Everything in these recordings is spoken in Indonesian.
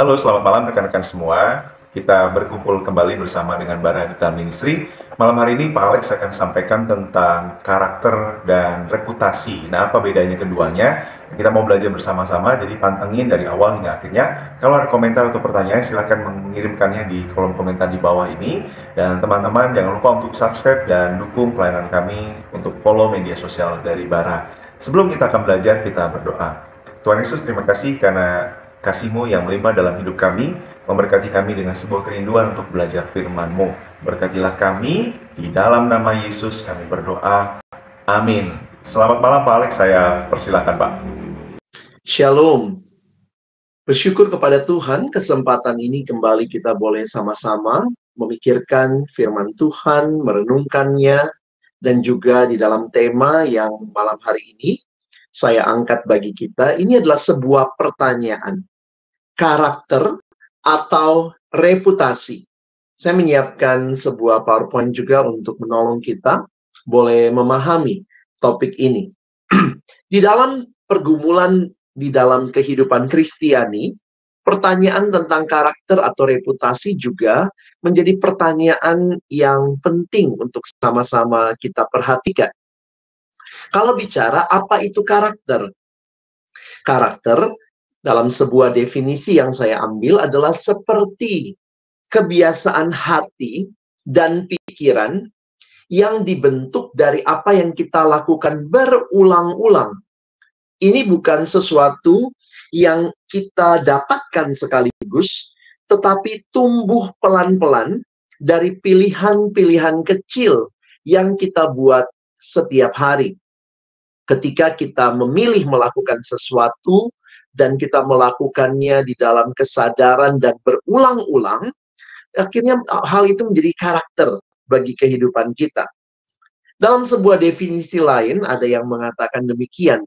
Halo, selamat malam rekan-rekan semua. Kita berkumpul kembali bersama dengan Bara Duta Ministry. Malam hari ini Pak Alex akan sampaikan tentang karakter dan reputasi. Nah, apa bedanya keduanya? Kita mau belajar bersama-sama, jadi pantengin dari awal hingga akhirnya. Kalau ada komentar atau pertanyaan, silakan mengirimkannya di kolom komentar di bawah ini. Dan teman-teman jangan lupa untuk subscribe dan dukung pelayanan kami untuk follow media sosial dari Bara. Sebelum kita akan belajar, kita berdoa. Tuhan Yesus, terima kasih karena kasih-Mu yang melimpah dalam hidup kami, memberkati kami dengan sebuah kerinduan untuk belajar firman-Mu. Berkatilah kami, di dalam nama Yesus kami berdoa. Amin. Selamat malam Pak Alex, saya persilakan Pak. Shalom. Bersyukur kepada Tuhan, kesempatan ini kembali kita boleh sama-sama memikirkan firman Tuhan, merenungkannya, dan juga di dalam tema yang malam hari ini saya angkat bagi kita. Ini adalah sebuah pertanyaan. Karakter atau reputasi. Saya menyiapkan sebuah PowerPoint juga untuk menolong kita boleh memahami topik ini. Di dalam pergumulan di dalam kehidupan Kristiani, pertanyaan tentang karakter atau reputasi juga menjadi pertanyaan yang penting untuk sama-sama kita perhatikan. Kalau bicara apa itu karakter? Karakter dalam sebuah definisi yang saya ambil adalah seperti kebiasaan hati dan pikiran yang dibentuk dari apa yang kita lakukan berulang-ulang. Ini bukan sesuatu yang kita dapatkan sekaligus, tetapi tumbuh pelan-pelan dari pilihan-pilihan kecil yang kita buat setiap hari. Ketika kita memilih melakukan sesuatu, dan kita melakukannya di dalam kesadaran dan berulang-ulang, akhirnya hal itu menjadi karakter bagi kehidupan kita. Dalam sebuah definisi lain, ada yang mengatakan demikian.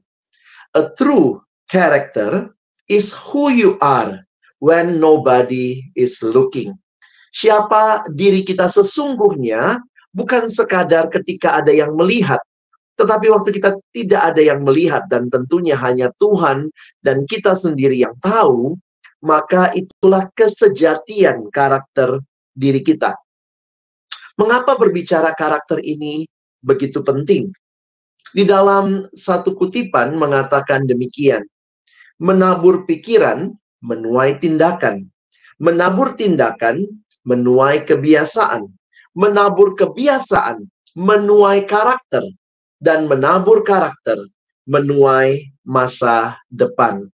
A true character is who you are when nobody is looking. Siapa diri kita sesungguhnya bukan sekadar ketika ada yang melihat, tetapi waktu kita tidak ada yang melihat dan tentunya hanya Tuhan dan kita sendiri yang tahu, maka itulah kesejatian karakter diri kita. Mengapa berbicara karakter ini begitu penting? Di dalam satu kutipan mengatakan demikian, menabur pikiran menuai tindakan, menabur tindakan menuai kebiasaan, menabur kebiasaan menuai karakter, dan menabur karakter menuai masa depan.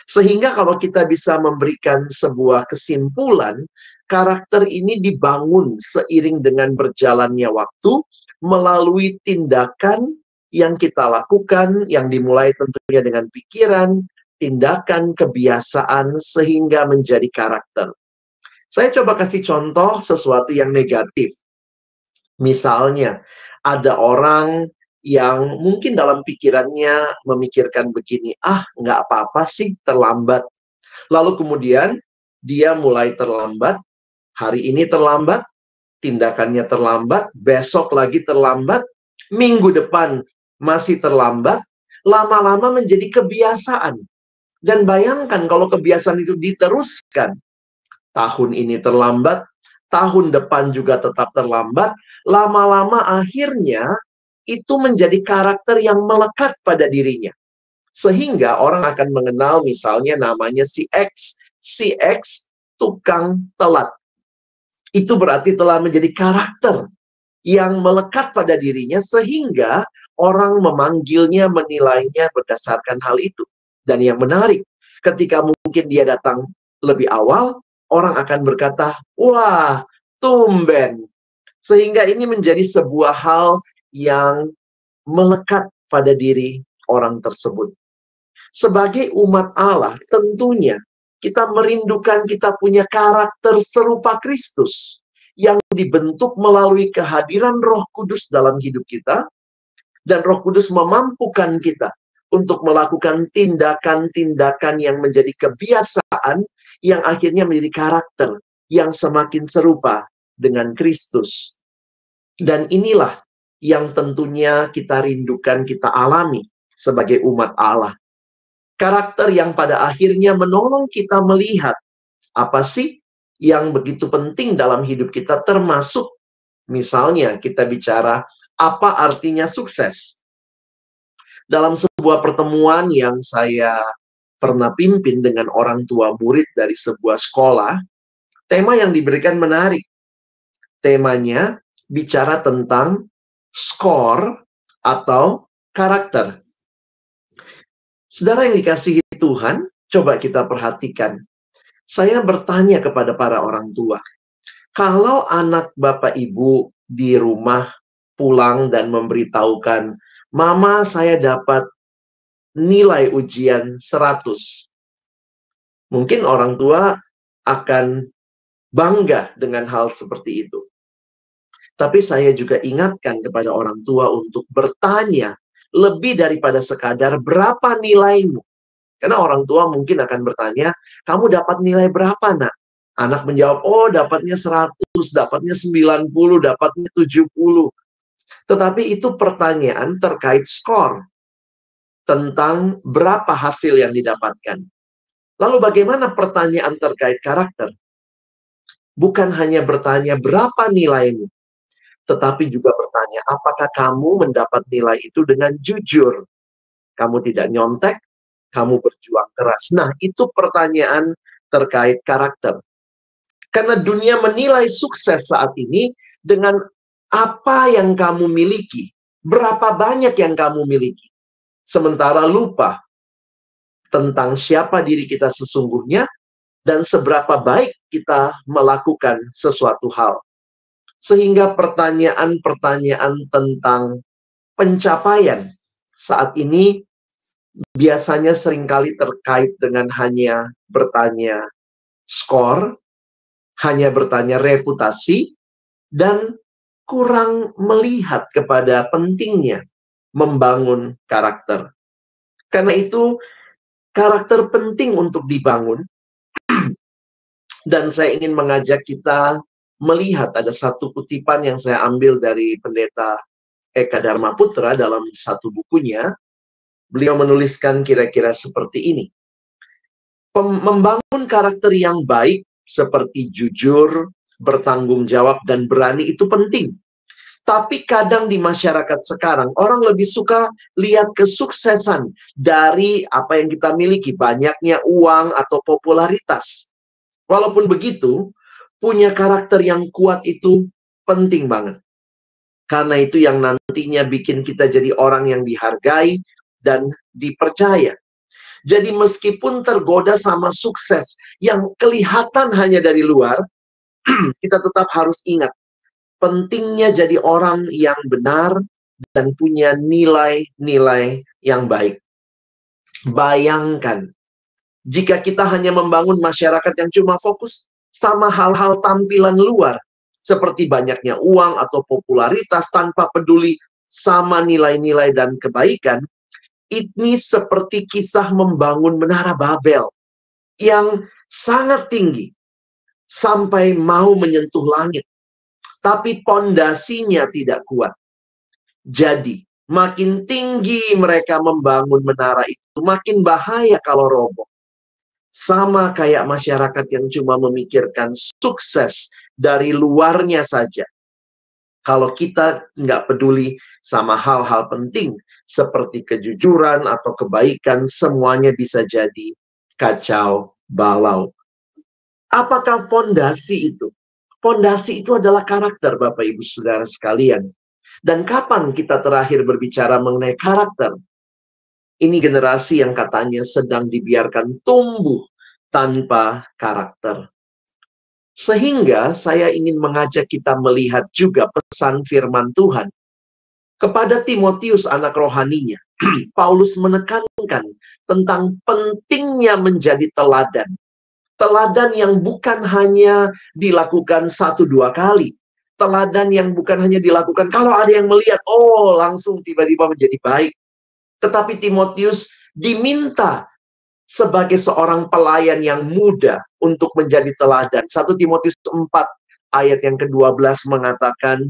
Sehingga kalau kita bisa memberikan sebuah kesimpulan, karakter ini dibangun seiring dengan berjalannya waktu melalui tindakan yang kita lakukan, yang dimulai tentunya dengan pikiran, tindakan, kebiasaan, sehingga menjadi karakter. Saya coba kasih contoh sesuatu yang negatif. Misalnya, ada orang yang mungkin dalam pikirannya memikirkan begini, nggak apa-apa sih terlambat. Lalu kemudian dia mulai terlambat, hari ini terlambat, tindakannya terlambat, besok lagi terlambat, minggu depan masih terlambat, lama-lama menjadi kebiasaan. Dan bayangkan kalau kebiasaan itu diteruskan, tahun ini terlambat, tahun depan juga tetap terlambat, lama-lama akhirnya itu menjadi karakter yang melekat pada dirinya. Sehingga orang akan mengenal misalnya namanya si X tukang telat. Itu berarti telah menjadi karakter yang melekat pada dirinya sehingga orang memanggilnya, menilainya berdasarkan hal itu. Dan yang menarik, ketika mungkin dia datang lebih awal, orang akan berkata, wah, tumben. Sehingga ini menjadi sebuah hal yang melekat pada diri orang tersebut. Sebagai umat Allah, tentunya kita merindukan kita punya karakter serupa Kristus yang dibentuk melalui kehadiran Roh Kudus dalam hidup kita, dan Roh Kudus memampukan kita untuk melakukan tindakan-tindakan yang menjadi kebiasaan yang akhirnya menjadi karakter yang semakin serupa dengan Kristus. Dan inilah yang tentunya kita rindukan, kita alami sebagai umat Allah. Karakter yang pada akhirnya menolong kita melihat Apa sih yang begitu penting dalam hidup kita, termasuk misalnya kita bicara apa artinya sukses. Dalam sebuah pertemuan yang saya pernah pimpin dengan orang tua murid dari sebuah sekolah, tema yang diberikan menarik. Temanya bicara tentang skor atau karakter. Saudara yang dikasihi Tuhan, coba kita perhatikan. Saya bertanya kepada para orang tua, kalau anak Bapak Ibu di rumah pulang dan memberitahukan, Mama, saya dapat nilai ujian 100. Mungkin orang tua akan bangga dengan hal seperti itu. Tapi saya juga ingatkan kepada orang tua untuk bertanya lebih daripada sekadar berapa nilaimu. Karena orang tua mungkin akan bertanya, kamu dapat nilai berapa, Nak? Anak menjawab, oh dapatnya 100, dapatnya 90, dapatnya 70. Tetapi itu pertanyaan terkait skor. Tentang berapa hasil yang didapatkan. Lalu bagaimana pertanyaan terkait karakter? Bukan hanya bertanya berapa nilaimu, tetapi juga bertanya apakah kamu mendapat nilai itu dengan jujur. Kamu tidak nyontek, kamu berjuang keras. Nah, itu pertanyaan terkait karakter. Karena dunia menilai sukses saat ini dengan apa yang kamu miliki. Berapa banyak yang kamu miliki. Sementara lupa tentang siapa diri kita sesungguhnya dan seberapa baik kita melakukan sesuatu hal. Sehingga pertanyaan-pertanyaan tentang pencapaian saat ini biasanya seringkali terkait dengan hanya bertanya skor, hanya bertanya reputasi, dan kurang melihat kepada pentingnya membangun karakter. Karena itu, karakter penting untuk dibangun. Dan saya ingin mengajak kita melihat ada satu kutipan yang saya ambil dari pendeta Eka Dharma Putra dalam satu bukunya. Beliau menuliskan kira-kira seperti ini. Membangun karakter yang baik seperti jujur, bertanggung jawab, dan berani itu penting. Tapi kadang di masyarakat sekarang, orang lebih suka lihat kesuksesan dari apa yang kita miliki. Banyaknya uang atau popularitas. Walaupun begitu, punya karakter yang kuat itu penting banget. Karena itu yang nantinya bikin kita jadi orang yang dihargai dan dipercaya. Jadi meskipun tergoda sama sukses yang kelihatan hanya dari luar, kita tetap harus ingat pentingnya jadi orang yang benar dan punya nilai-nilai yang baik. Bayangkan, jika kita hanya membangun masyarakat yang cuma fokus sama hal-hal tampilan luar, seperti banyaknya uang atau popularitas tanpa peduli sama nilai-nilai dan kebaikan, ini seperti kisah membangun menara Babel yang sangat tinggi sampai mau menyentuh langit. Tapi pondasinya tidak kuat. Jadi, makin tinggi mereka membangun menara itu, makin bahaya kalau roboh. Sama kayak masyarakat yang cuma memikirkan sukses dari luarnya saja. Kalau kita nggak peduli sama hal-hal penting, seperti kejujuran atau kebaikan, semuanya bisa jadi kacau balau. Apakah pondasi itu? Pondasi itu adalah karakter, Bapak Ibu Saudara sekalian. Dan kapan kita terakhir berbicara mengenai karakter? Ini generasi yang katanya sedang dibiarkan tumbuh tanpa karakter. Sehingga saya ingin mengajak kita melihat juga pesan firman Tuhan. Kepada Timotius anak rohaninya, Paulus menekankan tentang pentingnya menjadi teladan. Teladan yang bukan hanya dilakukan 1-2 kali. Teladan yang bukan hanya dilakukan kalau ada yang melihat, oh langsung tiba-tiba menjadi baik. Tetapi Timotius diminta sebagai seorang pelayan yang muda untuk menjadi teladan. 1 Timotius 4 ayat yang ke-12 mengatakan,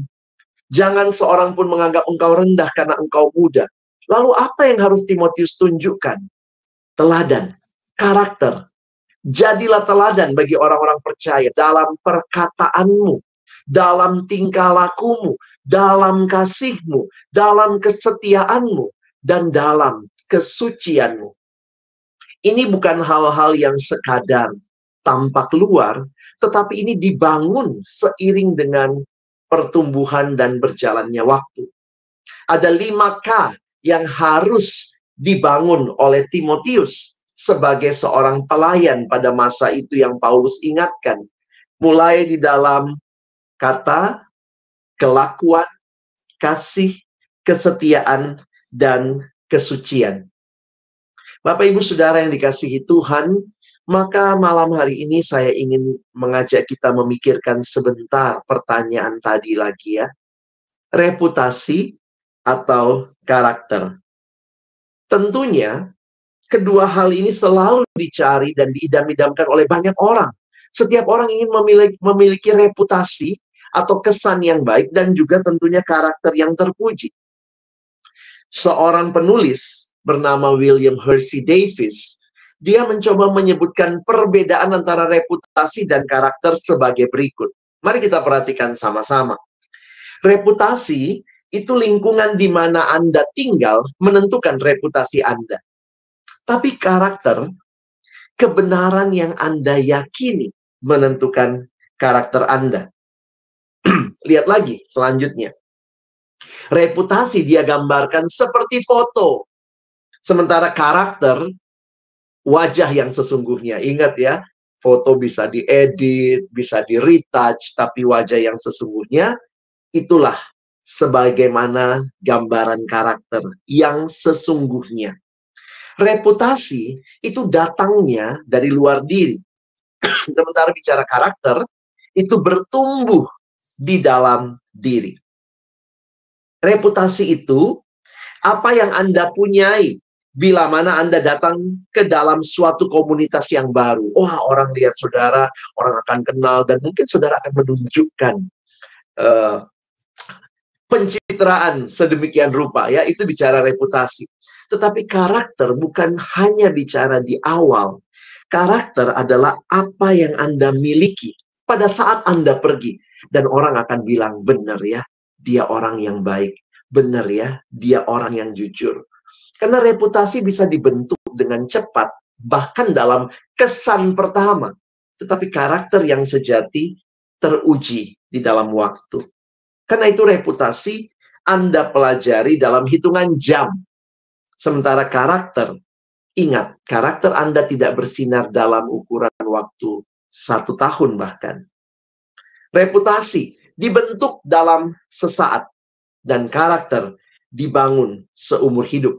jangan seorang pun menganggap engkau rendah karena engkau muda. Lalu apa yang harus Timotius tunjukkan? Teladan, karakter. Jadilah teladan bagi orang-orang percaya dalam perkataanmu, dalam tingkah lakumu, dalam kasihmu, dalam kesetiaanmu, dan dalam kesucianmu. Ini bukan hal-hal yang sekadar tampak luar, tetapi ini dibangun seiring dengan pertumbuhan dan berjalannya waktu. Ada 5K yang harus dibangun oleh Timotius sebagai seorang pelayan pada masa itu yang Paulus ingatkan. Mulai di dalam kata, kelakuan, kasih, kesetiaan, dan kesucian. Bapak Ibu Saudara yang dikasihi Tuhan, maka malam hari ini saya ingin mengajak kita memikirkan sebentar pertanyaan tadi lagi ya. Reputasi atau karakter. Tentunya kedua hal ini selalu dicari dan diidam-idamkan oleh banyak orang. Setiap orang ingin memiliki reputasi atau kesan yang baik dan juga tentunya karakter yang terpuji. Seorang penulis bernama William Hersey Davis, dia mencoba menyebutkan perbedaan antara reputasi dan karakter sebagai berikut. Mari kita perhatikan sama-sama. Reputasi itu lingkungan di mana Anda tinggal menentukan reputasi Anda. Tapi karakter, kebenaran yang Anda yakini menentukan karakter Anda. Lihat lagi selanjutnya. Reputasi dia gambarkan seperti foto. Sementara karakter, wajah yang sesungguhnya. Ingat ya, foto bisa diedit, bisa di-retouch, tapi wajah yang sesungguhnya, itulah sebagaimana gambaran karakter yang sesungguhnya. Reputasi itu datangnya dari luar diri. Sementara bicara karakter, itu bertumbuh di dalam diri. Reputasi itu apa yang Anda punyai bila mana Anda datang ke dalam suatu komunitas yang baru. Wah, orang lihat saudara, orang akan kenal, dan mungkin saudara akan menunjukkan pencitraan sedemikian rupa, ya, itu bicara reputasi. Tetapi karakter bukan hanya bicara di awal. Karakter adalah apa yang Anda miliki pada saat Anda pergi. Dan orang akan bilang, benar ya, dia orang yang baik. Benar ya, dia orang yang jujur. Karena reputasi bisa dibentuk dengan cepat, bahkan dalam kesan pertama. Tetapi karakter yang sejati teruji di dalam waktu. Karena itu reputasi Anda pelajari dalam hitungan jam. Sementara karakter, ingat, karakter Anda tidak bersinar dalam ukuran waktu 1 tahun bahkan. Reputasi dibentuk dalam sesaat, dan karakter dibangun seumur hidup.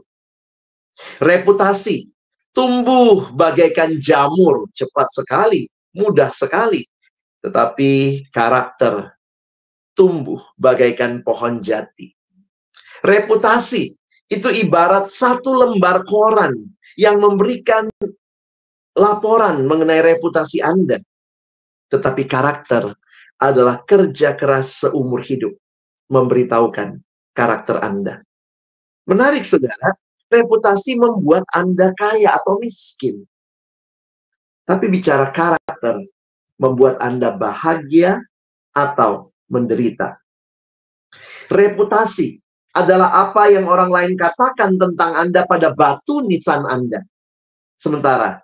Reputasi tumbuh bagaikan jamur, cepat sekali, mudah sekali. Tetapi karakter tumbuh bagaikan pohon jati. Reputasi itu ibarat satu lembar koran yang memberikan laporan mengenai reputasi Anda. Tetapi karakter adalah kerja keras seumur hidup, memberitahukan karakter Anda. Menarik saudara, reputasi membuat Anda kaya atau miskin. Tapi bicara karakter, membuat Anda bahagia atau menderita. Reputasi adalah apa yang orang lain katakan tentang Anda pada batu nisan Anda. Sementara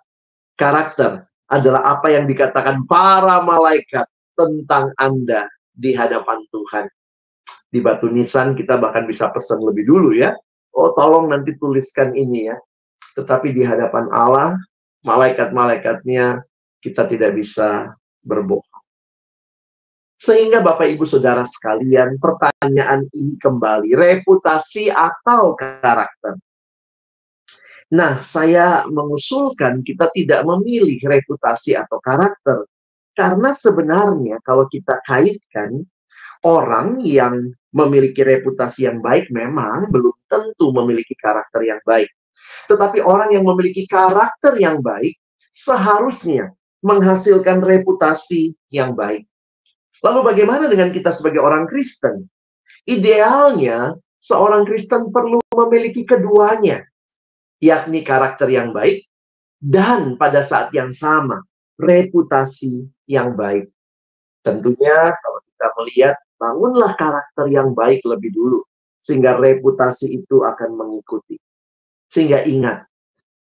karakter adalah apa yang dikatakan para malaikat tentang Anda di hadapan Tuhan. Di batu nisan kita bahkan bisa pesan lebih dulu ya. Oh, tolong nanti tuliskan ini ya. Tetapi di hadapan Allah, malaikat-malaikatnya, kita tidak bisa berbohong. Sehingga Bapak Ibu Saudara sekalian, pertanyaan ini kembali, reputasi atau karakter? Nah, saya mengusulkan kita tidak memilih reputasi atau karakter. Karena sebenarnya kalau kita kaitkan, orang yang memiliki reputasi yang baik memang belum tentu memiliki karakter yang baik. Tetapi orang yang memiliki karakter yang baik seharusnya menghasilkan reputasi yang baik. Lalu bagaimana dengan kita sebagai orang Kristen? Idealnya seorang Kristen perlu memiliki keduanya, yakni karakter yang baik dan pada saat yang sama reputasi yang baik. Tentunya kalau kita melihat, bangunlah karakter yang baik lebih dulu, sehingga reputasi itu akan mengikuti. Sehingga ingat,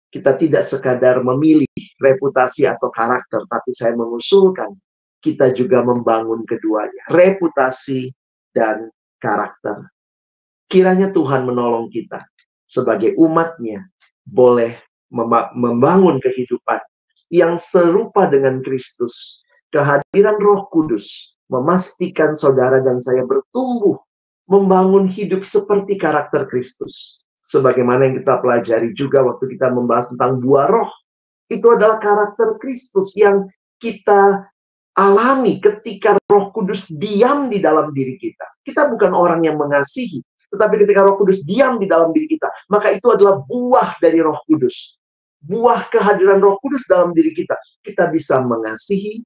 kita tidak sekadar memilih reputasi atau karakter, tapi saya mengusulkan kita juga membangun keduanya, reputasi dan karakter. Kiranya Tuhan menolong kita sebagai umatnya boleh membangun kehidupan yang serupa dengan Kristus. Kehadiran Roh Kudus memastikan saudara dan saya bertumbuh membangun hidup seperti karakter Kristus. Sebagaimana yang kita pelajari juga waktu kita membahas tentang buah roh. Itu adalah karakter Kristus yang kita alami ketika Roh Kudus diam di dalam diri kita. Kita bukan orang yang mengasihi, tetapi ketika Roh Kudus diam di dalam diri kita, maka itu adalah buah dari Roh Kudus. Buah kehadiran Roh Kudus dalam diri kita. Kita bisa mengasihi,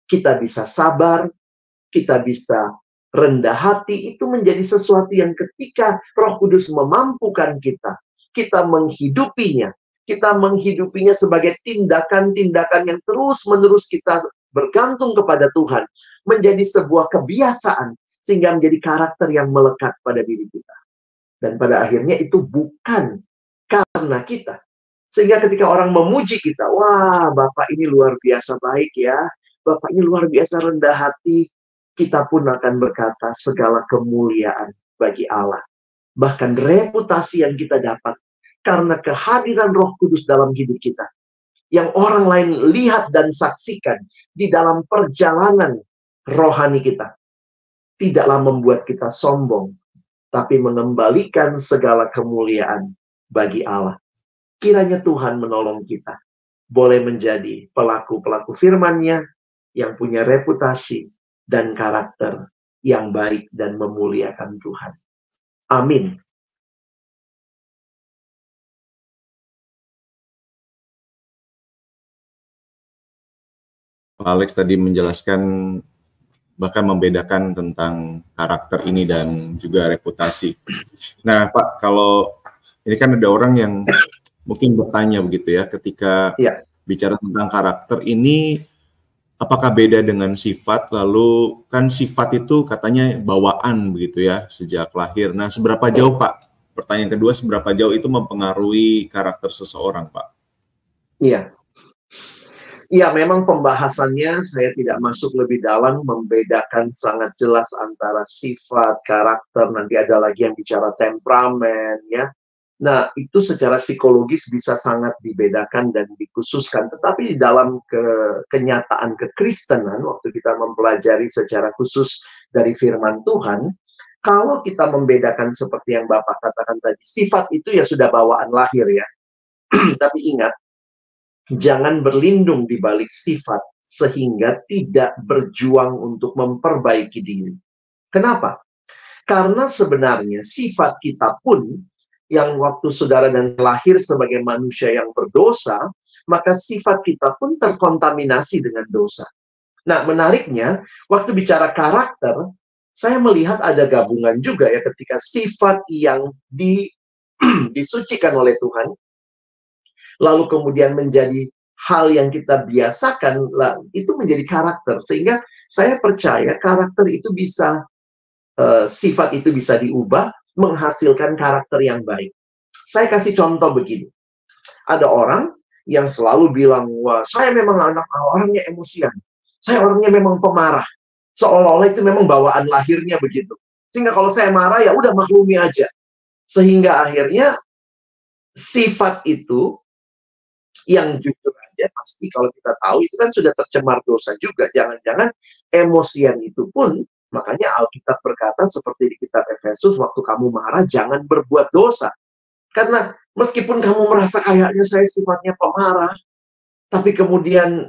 kita bisa sabar, kita bisa rendah hati. Itu menjadi sesuatu yang ketika Roh Kudus memampukan kita, kita menghidupinya. Kita menghidupinya sebagai tindakan-tindakan yang terus-menerus kita bergantung kepada Tuhan. Menjadi sebuah kebiasaan, sehingga menjadi karakter yang melekat pada diri kita. Dan pada akhirnya itu bukan karena kita. Sehingga ketika orang memuji kita, wah, Bapak ini luar biasa baik ya, Bapak ini luar biasa rendah hati, kita pun akan berkata segala kemuliaan bagi Allah. Bahkan reputasi yang kita dapat karena kehadiran Roh Kudus dalam hidup kita, yang orang lain lihat dan saksikan di dalam perjalanan rohani kita, tidaklah membuat kita sombong, tapi mengembalikan segala kemuliaan bagi Allah. Kiranya Tuhan menolong kita, boleh menjadi pelaku-pelaku firman-Nya yang punya reputasi dan karakter yang baik dan memuliakan Tuhan. Amin. Pak Alex tadi menjelaskan, bahkan membedakan tentang karakter ini dan juga reputasi. Nah, Pak, kalau ini kan ada orang yang mungkin bertanya begitu ya, ketika bicara tentang karakter ini, apakah beda dengan sifat? Lalu kan sifat itu katanya bawaan begitu ya, sejak lahir. Nah, seberapa jauh, Pak? Pertanyaan kedua, seberapa jauh itu mempengaruhi karakter seseorang, Pak? Iya. Ya, memang pembahasannya saya tidak masuk lebih dalam, membedakan sangat jelas antara sifat, karakter, nanti ada lagi yang bicara temperamen, ya. Nah, itu secara psikologis bisa sangat dibedakan dan dikhususkan. Tetapi di dalam kenyataan kekristenan, waktu kita mempelajari secara khusus dari firman Tuhan, kalau kita membedakan seperti yang Bapak katakan tadi, sifat itu ya sudah bawaan lahir ya. Tapi ingat, jangan berlindung di balik sifat sehingga tidak berjuang untuk memperbaiki diri. Kenapa? Karena sebenarnya sifat kita pun yang waktu saudara dan lahir sebagai manusia yang berdosa, maka sifat kita pun terkontaminasi dengan dosa. Nah, menariknya, waktu bicara karakter, saya melihat ada gabungan juga ya ketika sifat yang disucikan oleh Tuhan, lalu kemudian menjadi hal yang kita biasakan, itu menjadi karakter. Sehingga saya percaya karakter itu bisa, sifat itu bisa diubah, menghasilkan karakter yang baik. Saya kasih contoh begini. Ada orang yang selalu bilang, wah, saya memang orangnya emosian. Saya orangnya memang pemarah. Seolah-olah itu memang bawaan lahirnya begitu. Sehingga kalau saya marah, ya udah maklumi aja. Sehingga akhirnya sifat itu yang jujur aja pasti kalau kita tahu itu kan sudah tercemar dosa juga. Jangan-jangan emosian itu pun, makanya Alkitab berkata seperti di kitab Efesus, waktu kamu marah jangan berbuat dosa. Karena meskipun kamu merasa kayaknya saya sifatnya pemarah, tapi kemudian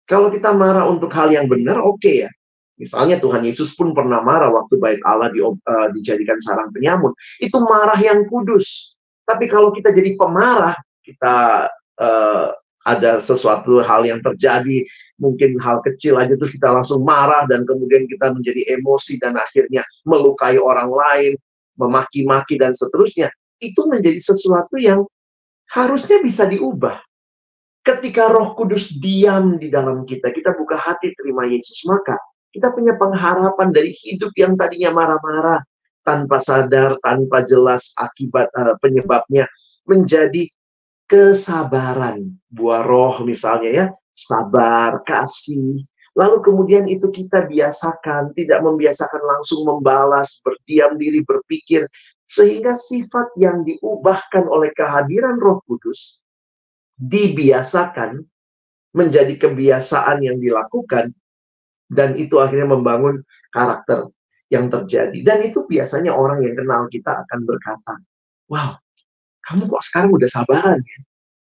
kalau kita marah untuk hal yang benar, oke ya. Misalnya Tuhan Yesus pun pernah marah waktu bait Allah dijadikan sarang penyamun. Itu marah yang kudus. Tapi kalau kita jadi pemarah, kita ada sesuatu hal yang terjadi, mungkin hal kecil aja terus kita langsung marah dan kemudian kita menjadi emosi dan akhirnya melukai orang lain, memaki-maki dan seterusnya. Itu menjadi sesuatu yang harusnya bisa diubah. Ketika Roh Kudus diam di dalam kita, kita buka hati terima Yesus, maka kita punya pengharapan dari hidup yang tadinya marah-marah, tanpa sadar, tanpa jelas akibat penyebabnya, menjadi kesabaran. Buah roh misalnya ya, sabar, kasih. Lalu kemudian itu kita biasakan, tidak membiasakan langsung membalas, berdiam diri, berpikir. Sehingga sifat yang diubahkan oleh kehadiran Roh Kudus dibiasakan menjadi kebiasaan yang dilakukan, dan itu akhirnya membangun karakter yang terjadi. Dan itu biasanya orang yang kenal kita akan berkata, wow, kamu kok sekarang udah sabaran ya?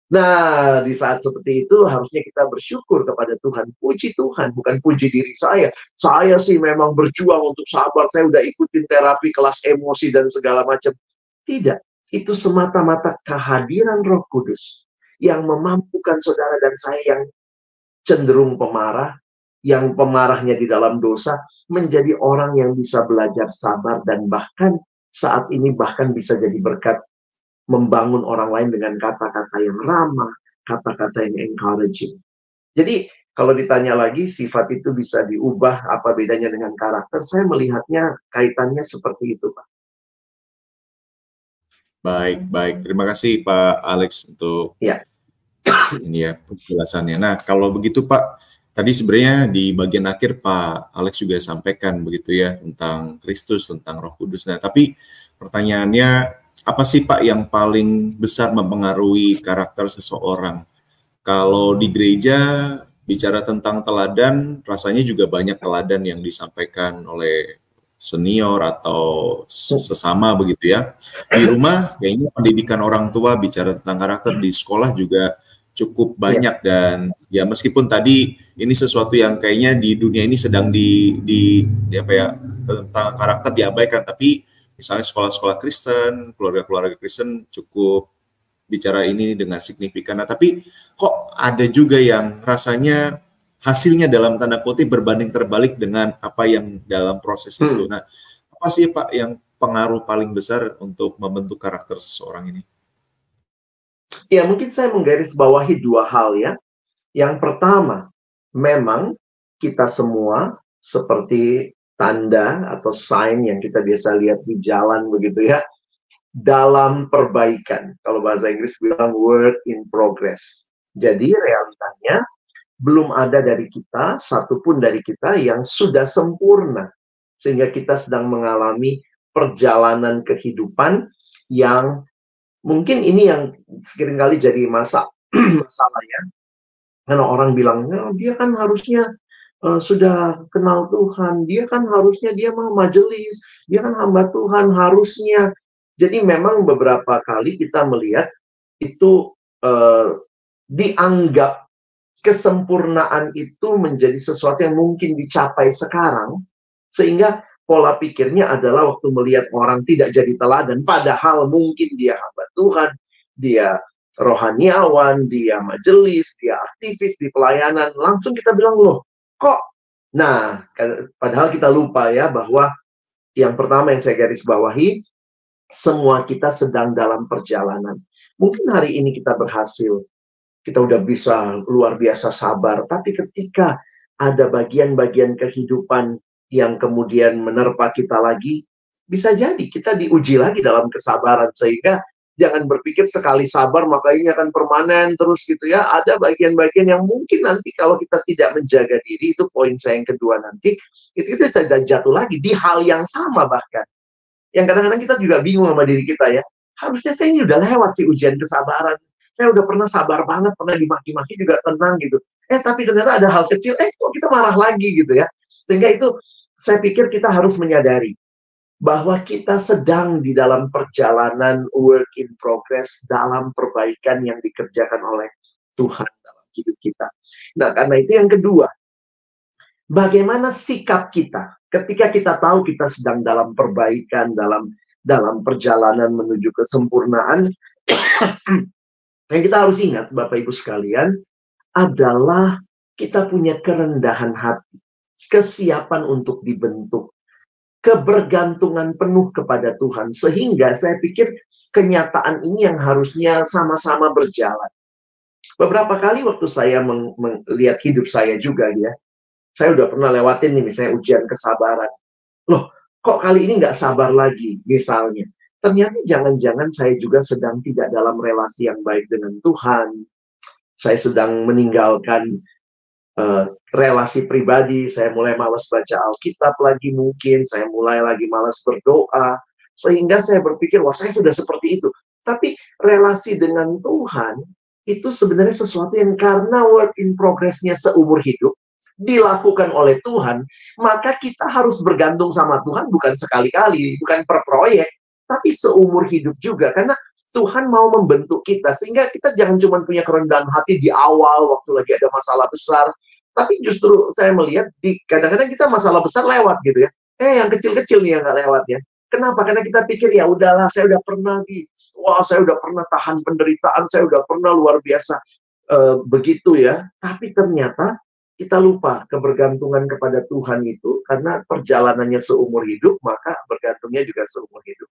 Nah, di saat seperti itu harusnya kita bersyukur kepada Tuhan. Puji Tuhan, bukan puji diri saya. Saya sih memang berjuang untuk sabar, saya udah ikutin terapi, kelas emosi, dan segala macam. Tidak, itu semata-mata kehadiran Roh Kudus yang memampukan saudara dan saya yang cenderung pemarah, yang pemarahnya di dalam dosa, menjadi orang yang bisa belajar sabar, dan bahkan saat ini bahkan bisa jadi berkat membangun orang lain dengan kata-kata yang ramah, kata-kata yang encouraging. Jadi kalau ditanya lagi sifat itu bisa diubah, apa bedanya dengan karakter, saya melihatnya kaitannya seperti itu, Pak. Baik, baik. Terima kasih Pak Alex untuk Ya. ini ya penjelasannya. Nah, kalau begitu Pak, tadi sebenarnya di bagian akhir Pak Alex juga sampaikan begitu ya tentang Kristus, tentang Roh Kudus. Nah, tapi pertanyaannya, apa sih Pak yang paling besar mempengaruhi karakter seseorang? Kalau di gereja bicara tentang teladan, rasanya juga banyak teladan yang disampaikan oleh senior atau sesama begitu ya. Di rumah kayaknya pendidikan orang tua bicara tentang karakter, di sekolah juga cukup banyak, dan ya meskipun tadi ini sesuatu yang kayaknya di dunia ini sedang di apa ya, tentang karakter diabaikan, tapi misalnya sekolah-sekolah Kristen, keluarga-keluarga Kristen cukup bicara ini dengan signifikan. Nah, tapi kok ada juga yang rasanya hasilnya dalam tanda kutip berbanding terbalik dengan apa yang dalam proses itu. Nah, apa sih Pak yang pengaruh paling besar untuk membentuk karakter seseorang ini? Ya, mungkin saya menggarisbawahi dua hal ya. Yang pertama, memang kita semua seperti tanda atau sign yang kita biasa lihat di jalan begitu ya, dalam perbaikan. Kalau bahasa Inggris bilang work in progress. Jadi realitanya belum ada dari kita, satupun dari kita yang sudah sempurna. Sehingga kita sedang mengalami perjalanan kehidupan yang mungkin ini yang seringkali jadi masalah ya. Karena orang bilang, dia kan harusnya sudah kenal Tuhan, dia kan harusnya dia mau majelis, dia kan hamba Tuhan, harusnya. Jadi memang beberapa kali kita melihat itu dianggap kesempurnaan itu menjadi sesuatu yang mungkin dicapai sekarang, sehingga pola pikirnya adalah waktu melihat orang tidak jadi teladan, padahal mungkin dia hamba Tuhan, dia rohaniawan, dia majelis, dia aktivis di pelayanan, langsung kita bilang, loh, kok? Nah, padahal kita lupa ya bahwa yang pertama yang saya garis bawahi, semua kita sedang dalam perjalanan. Mungkin hari ini kita berhasil, kita udah bisa luar biasa sabar, tapi ketika ada bagian-bagian kehidupan yang kemudian menerpa kita lagi, bisa jadi kita diuji lagi dalam kesabaran, sehingga jangan berpikir sekali sabar maka ini akan permanen terus gitu ya. Ada bagian-bagian yang mungkin nanti kalau kita tidak menjaga diri, itu poin saya yang kedua nanti, itu kita bisa jatuh lagi di hal yang sama bahkan. Yang kadang-kadang kita juga bingung sama diri kita ya. Harusnya saya ini udah lewat sih ujian kesabaran. Saya udah pernah sabar banget, pernah dimaki-maki juga tenang gitu. Tapi ternyata ada hal kecil, kok kita marah lagi gitu ya. Sehingga itu saya pikir kita harus menyadari bahwa kita sedang di dalam perjalanan work in progress, dalam perbaikan yang dikerjakan oleh Tuhan dalam hidup kita. Nah, karena itu yang kedua, bagaimana sikap kita ketika kita tahu kita sedang dalam perbaikan, dalam perjalanan menuju kesempurnaan. Yang kita harus ingat, Bapak Ibu sekalian, adalah kita punya kerendahan hati, kesiapan untuk dibentuk, kebergantungan penuh kepada Tuhan. Sehingga saya pikir kenyataan ini yang harusnya sama-sama berjalan. Beberapa kali waktu saya melihat hidup saya juga ya, saya udah pernah lewatin nih misalnya ujian kesabaran. Loh, kok kali ini nggak sabar lagi misalnya. Ternyata jangan-jangan saya juga sedang tidak dalam relasi yang baik dengan Tuhan. Saya sedang meninggalkan relasi pribadi, saya mulai malas baca Alkitab lagi mungkin, saya mulai lagi malas berdoa, sehingga saya berpikir, wah saya sudah seperti itu. Tapi relasi dengan Tuhan, itu sebenarnya sesuatu yang karena work in progress-nya seumur hidup, dilakukan oleh Tuhan, maka kita harus bergantung sama Tuhan bukan sekali-kali, bukan per proyek, tapi seumur hidup juga. Karena Tuhan mau membentuk kita, sehingga kita jangan cuma punya kerendahan hati di awal, waktu lagi ada masalah besar, tapi justru saya melihat di kadang-kadang kita masalah besar lewat gitu ya. Yang kecil-kecil nih yang nggak lewat ya. Kenapa? Karena kita pikir ya udahlah, saya udah pernah saya udah pernah tahan penderitaan, saya udah pernah luar biasa begitu ya. Tapi ternyata kita lupa kebergantungan kepada Tuhan itu karena perjalanannya seumur hidup, maka bergantungnya juga seumur hidup.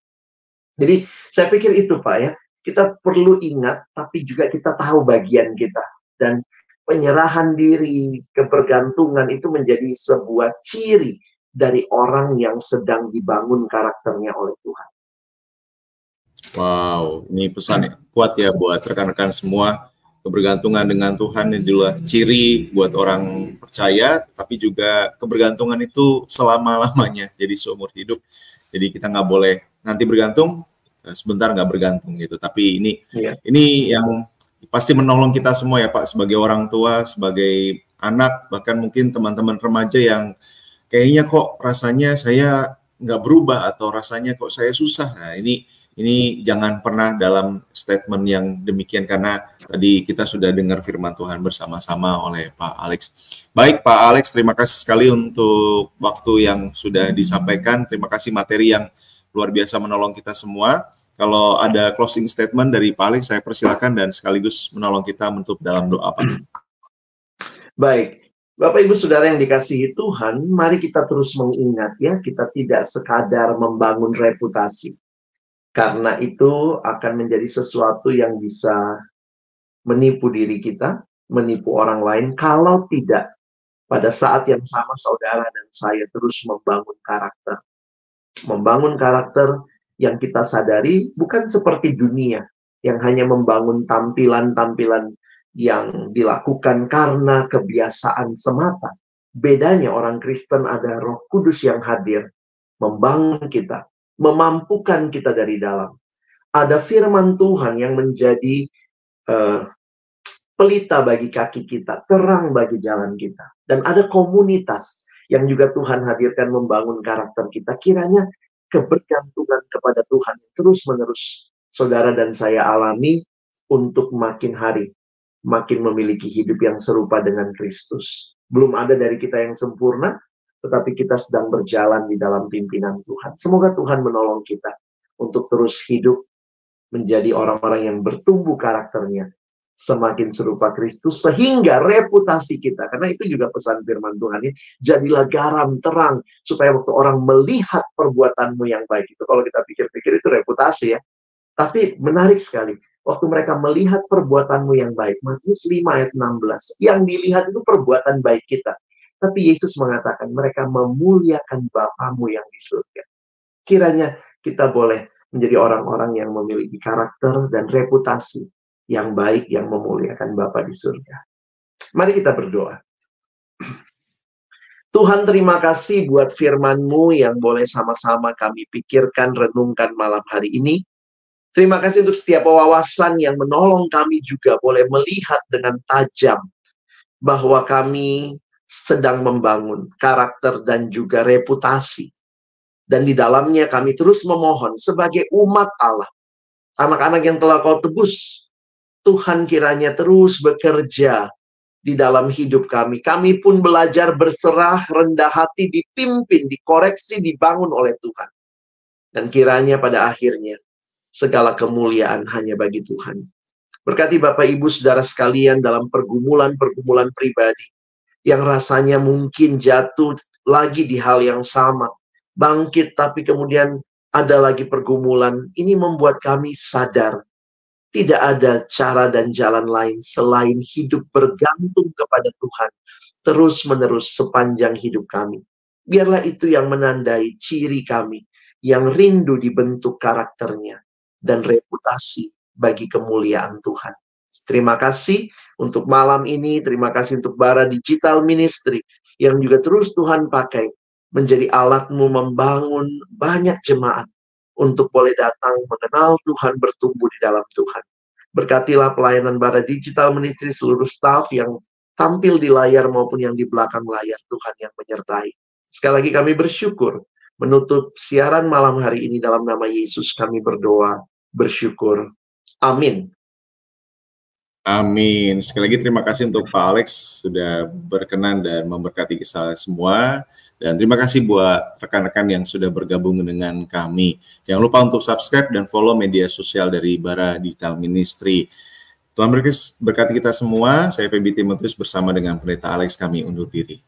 Jadi saya pikir itu Pak ya. Kita perlu ingat, tapi juga kita tahu bagian kita. Dan penyerahan diri, kebergantungan itu menjadi sebuah ciri dari orang yang sedang dibangun karakternya oleh Tuhan. Wow, ini pesan kuat ya buat rekan-rekan semua. Kebergantungan dengan Tuhan adalah ciri buat orang percaya, tapi juga kebergantungan itu selama-lamanya, jadi seumur hidup. Jadi kita nggak boleh nanti bergantung, sebentar nggak bergantung gitu. Tapi ini yang pasti menolong kita semua ya Pak, sebagai orang tua, sebagai anak, bahkan mungkin teman-teman remaja yang kayaknya kok rasanya saya nggak berubah atau rasanya kok saya susah. Nah ini jangan pernah dalam statement yang demikian, karena tadi kita sudah dengar firman Tuhan bersama-sama oleh Pak Alex. Baik Pak Alex, terima kasih sekali untuk waktu yang sudah disampaikan. Terima kasih materi yang luar biasa menolong kita semua. Kalau ada closing statement dari Pak Alex, saya persilakan dan sekaligus menolong kita menutup dalam doa Pak. Baik, Bapak Ibu Saudara yang dikasihi Tuhan, mari kita terus mengingat ya, kita tidak sekadar membangun reputasi. Karena itu akan menjadi sesuatu yang bisa menipu diri kita, menipu orang lain, kalau tidak pada saat yang sama saudara dan saya terus membangun karakter. Membangun karakter yang kita sadari bukan seperti dunia, yang hanya membangun tampilan-tampilan yang dilakukan karena kebiasaan semata. Bedanya orang Kristen ada Roh Kudus yang hadir, membangun kita, memampukan kita dari dalam. Ada firman Tuhan yang menjadi pelita bagi kaki kita, terang bagi jalan kita. Dan ada komunitas yang juga Tuhan hadirkan membangun karakter kita. Kiranya kebergantungan kepada Tuhan terus-menerus saudara dan saya alami untuk makin hari makin memiliki hidup yang serupa dengan Kristus. Belum ada dari kita yang sempurna, tetapi kita sedang berjalan di dalam pimpinan Tuhan. Semoga Tuhan menolong kita untuk terus hidup menjadi orang-orang yang bertumbuh karakternya, semakin serupa Kristus, sehingga reputasi kita, karena itu juga pesan firman Tuhan, jadilah garam terang, supaya waktu orang melihat perbuatanmu yang baik. Itu kalau kita pikir-pikir itu reputasi ya. Tapi menarik sekali, waktu mereka melihat perbuatanmu yang baik, Matius 5 ayat 16, yang dilihat itu perbuatan baik kita. Tapi Yesus mengatakan, mereka memuliakan Bapamu yang di surga. Kiranya kita boleh menjadi orang-orang yang memiliki karakter dan reputasi yang baik, yang memuliakan Bapa di surga. Mari kita berdoa. Tuhan, terima kasih buat firman-Mu yang boleh sama-sama kami pikirkan, renungkan malam hari ini. Terima kasih untuk setiap wawasan yang menolong kami juga boleh melihat dengan tajam bahwa kami sedang membangun karakter dan juga reputasi. Dan di dalamnya kami terus memohon sebagai umat Allah, anak-anak yang telah Kau tebus, Tuhan kiranya terus bekerja di dalam hidup kami. Kami pun belajar berserah, rendah hati, dipimpin, dikoreksi, dibangun oleh Tuhan. Dan kiranya pada akhirnya segala kemuliaan hanya bagi Tuhan. Berkati Bapak Ibu Saudara sekalian dalam pergumulan-pergumulan pribadi yang rasanya mungkin jatuh lagi di hal yang sama. Bangkit tapi kemudian ada lagi pergumulan. Ini membuat kami sadar Tidak ada cara dan jalan lain selain hidup bergantung kepada Tuhan terus-menerus sepanjang hidup kami. Biarlah itu yang menandai ciri kami, yang rindu dibentuk karakternya, dan reputasi bagi kemuliaan Tuhan. Terima kasih untuk malam ini, terima kasih untuk Bara Digital Ministry, yang juga terus Tuhan pakai menjadi alat-Mu membangun banyak jemaat untuk boleh datang mengenal Tuhan, bertumbuh di dalam Tuhan. Berkatilah pelayanan Bara Digital Ministry, seluruh staff yang tampil di layar maupun yang di belakang layar, Tuhan yang menyertai. Sekali lagi kami bersyukur menutup siaran malam hari ini dalam nama Yesus kami berdoa, bersyukur. Amin. Amin. Sekali lagi terima kasih untuk Pak Alex sudah berkenan dan memberkati kita semua. Dan terima kasih buat rekan-rekan yang sudah bergabung dengan kami. Jangan lupa untuk subscribe dan follow media sosial dari Bara Digital Ministry. Tuhan berkati kita semua. Saya Feby Timotius bersama dengan Pendeta Alex, kami undur diri.